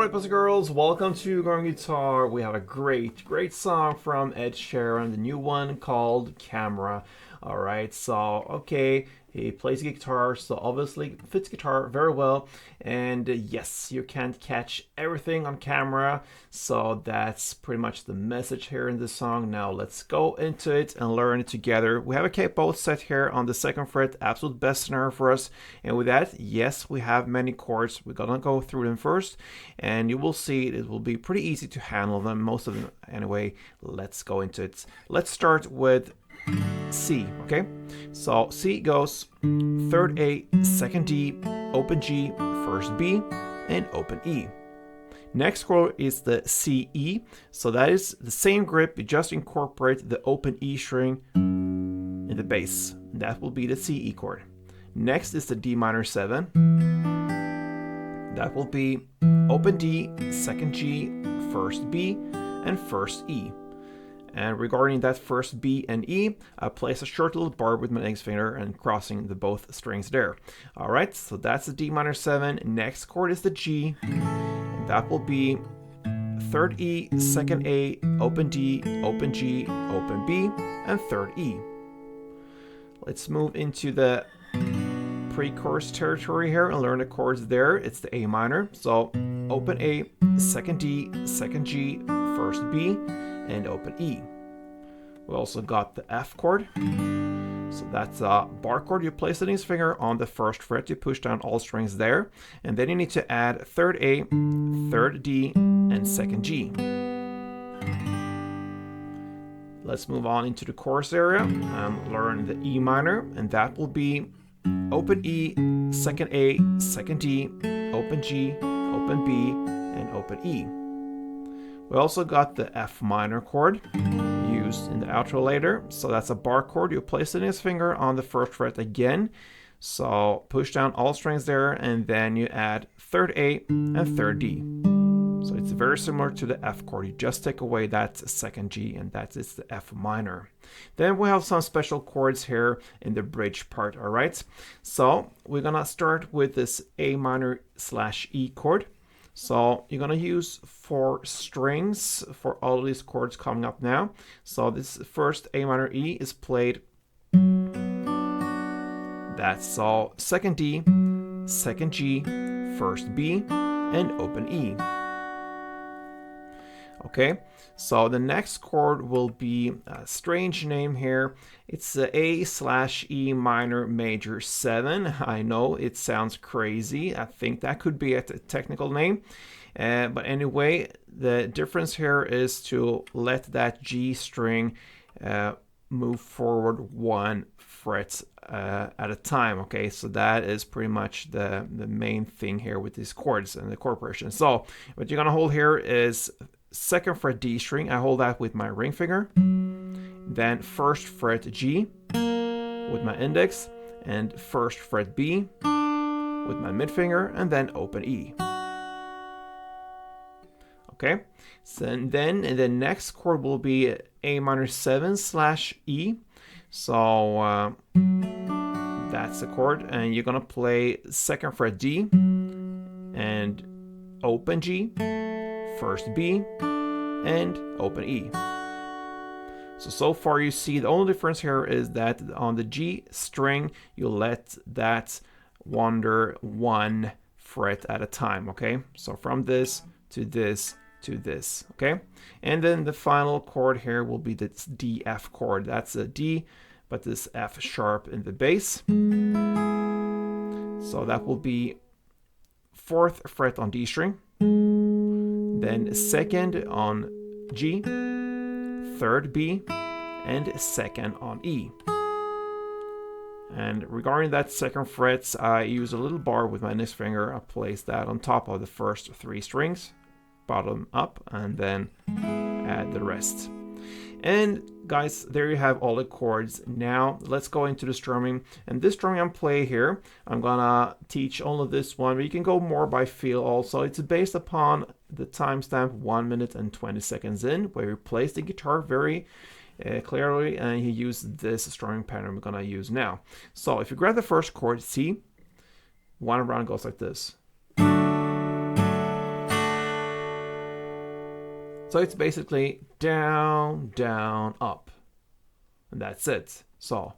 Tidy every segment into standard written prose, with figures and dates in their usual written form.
Alright, boys and girls, welcome to Growing Guitar. We have a great song from Ed Sheeran, the new one called Camera. Alright, so, okay, he plays guitar, so obviously fits guitar very well. And yes, you can't catch everything on camera, so that's pretty much the message here in this song. Now let's go into it and learn it together. We have a capo set here on the 2nd fret, absolute best snare for us. And with that, yes, we have many chords. We're gonna go through them first, and you will see it will be pretty easy to handle them, most of them anyway. Let's go into it. Let's start with C, okay? So C goes 3rd A, 2nd D, open G, 1st B, and open E. Next chord is the C E, so that is the same grip, you just incorporate the open E string in the bass. That will be the C E chord. Next is the D minor 7. That will be open D, 2nd G, 1st B, and 1st E. And regarding that 1st B and E, I place a short little bar with my index finger and crossing the both strings there. All right, so that's the D minor 7. Next chord is the G. And that will be 3rd E, 2nd A, open D, open G, open B, and 3rd E. Let's move into the pre-chorus territory here and learn the chords there. It's the A minor. So open A, 2nd D, 2nd G, 1st B, and open E. We also got the F chord. So that's a bar chord. You place the index finger on the 1st fret. You push down all strings there. And then you need to add 3rd A, 3rd D, and 2nd G. Let's move on into the chorus area and learn the E minor. And that will be open E, 2nd A, 2nd D, open G, open B, and open E. We also got the F minor chord used in the outro later. So that's a bar chord. You place the index finger on the 1st fret again. So push down all strings there, and then you add 3rd A and 3rd D. So it's very similar to the F chord. You just take away that 2nd G, and that is the F minor. Then we have some special chords here in the bridge part, all right? So we're gonna start with this A minor / E chord. So you're gonna use 4 strings for all of these chords coming up now. So this first A minor E is played. That's all 2nd D, 2nd G, 1st B, and open E. Okay, so the next chord will be a strange name here. It's the A / E minor major 7. I know it sounds crazy. I think that could be a technical name. But anyway, the difference here is to let that G string move forward 1 fret at a time. Okay, so that is pretty much the main thing here with these chords and the chord progression. So what you're gonna hold here is 2nd fret D string. I hold that with my ring finger. Then 1st fret G with my index, and 1st fret B with my mid finger, and then open E. Okay, so then the next chord will be A minor 7 / E. So that's the chord, and you're gonna play 2nd fret D and open G, 1st B, and open E. So far you see the only difference here is that on the G string, you let that wander 1 fret at a time, okay? So from this to this to this, okay? And then the final chord here will be this D F chord. That's a D, but this F sharp in the bass. So that will be 4th fret on D string, then 2nd on G, 3rd B, and 2nd on E. And regarding that 2nd fret, I use a little bar with my index finger. I place that on top of the first 3 strings, bottom up, and then add the rest. And guys, there you have all the chords. Now let's go into the strumming. And this strumming I'm playing here, I'm gonna teach only this one, but you can go more by feel also. It's based upon the timestamp 1 minute and 20 seconds in, where you place the guitar very clearly, and you use this strumming pattern we're gonna use now. So if you grab the first chord, C, 1 round goes like this. So it's basically down, down, up. And that's it. So.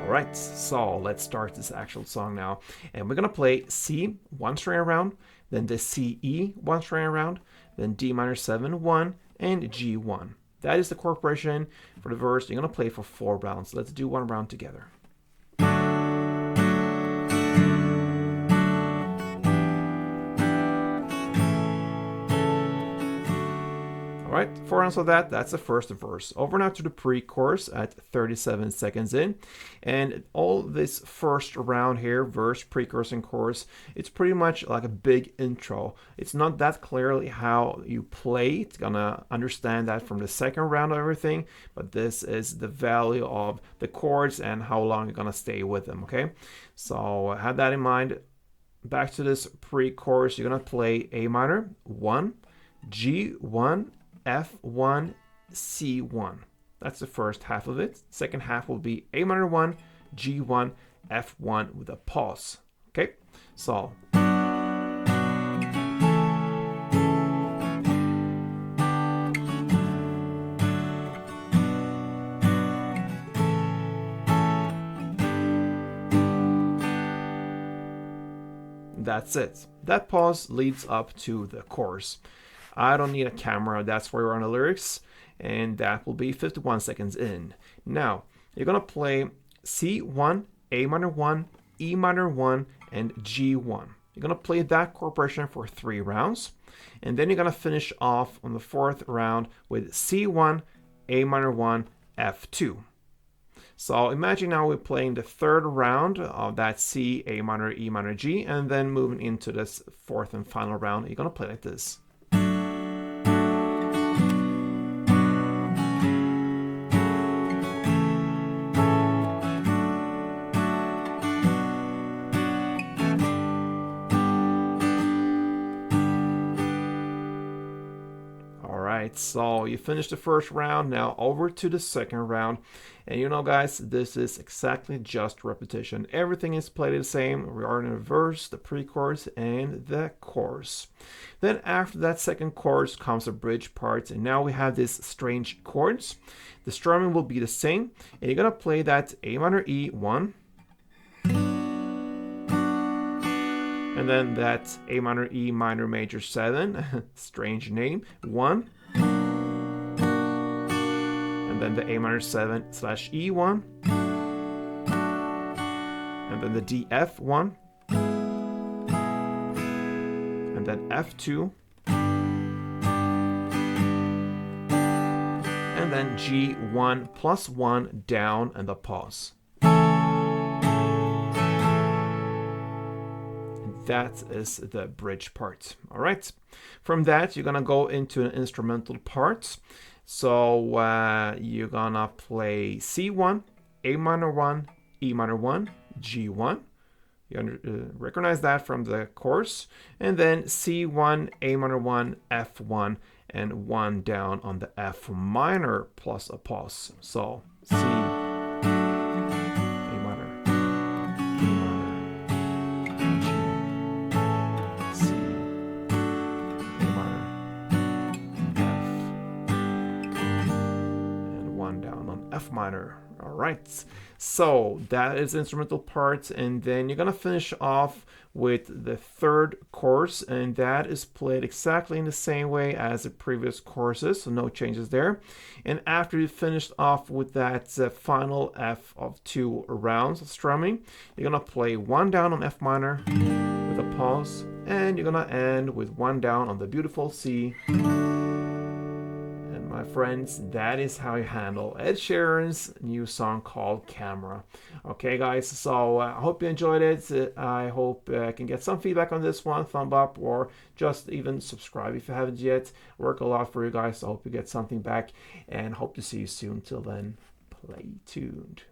Alright, so let's start this actual song now. And we're gonna play C, 1 string around, then the C, E, 1 string around, then D minor 7, 1, and G, 1. That is the chord progression for the verse. You're gonna play for 4 rounds. Let's do 1 round together. Alright, 4 rounds of that, that's the first verse. Over now to the pre-chorus at 37 seconds in. And all this first round here, verse, pre-chorus, and chorus, it's pretty much like a big intro. It's not that clearly how you play. It's gonna understand that from the second round of everything, but this is the value of the chords and how long you're gonna stay with them, okay? So have that in mind. Back to this pre-chorus, you're gonna play A minor, 1, G1, F1, C1. That's the first half of it. Second half will be A minor 1, G1, F1 with a pause. Okay, so. That's it. That pause leads up to the chorus. I don't need a camera, that's where we're on the lyrics, and that will be 51 seconds in. Now, you're gonna play C1, A minor 1, E minor 1, and G1. You're gonna play that chord progression for 3 rounds, and then you're gonna finish off on the 4th round with C1, A minor 1, F2. So imagine now we're playing the 3rd round of that C, A minor, E minor, G, and then moving into this 4th and final round, you're gonna play like this. So you finished the first round, now over to the second round. And you know guys, this is exactly just repetition. Everything is played the same regarding the verse, the pre-chorus, and the chorus. Then after that second chorus comes a bridge part, and now we have these strange chords. The strumming will be the same, and you're gonna play that A minor E 1, and then that A minor E minor major 7, strange name, 1, and then the A minor 7 / E1, and then the D F1, and then F2, and then G1 + 1 down and the pause. That is the bridge part. All right. From that, you're gonna go into an instrumental part. So you're gonna play C1, A minor 1, E minor 1, G1. You recognize that from the chorus. And then C1, A minor 1, F1, and 1 down on the F minor plus a pause. So C, F minor. All right, so that is the instrumental part, and then you're gonna finish off with the 3rd chorus, and that is played exactly in the same way as the previous choruses, so no changes there. And after you finished off with that final F of 2 rounds of strumming, you're gonna play 1 down on F minor with a pause, and you're gonna end with 1 down on the beautiful C. My friends, that is how you handle Ed Sheeran's new song called Camera. Okay guys, so I hope you enjoyed it. I hope I can get some feedback on this one, thumb up, or just even subscribe if you haven't yet. Work a lot for you guys, so I hope you get something back, and hope to see you soon. Till then, play tuned.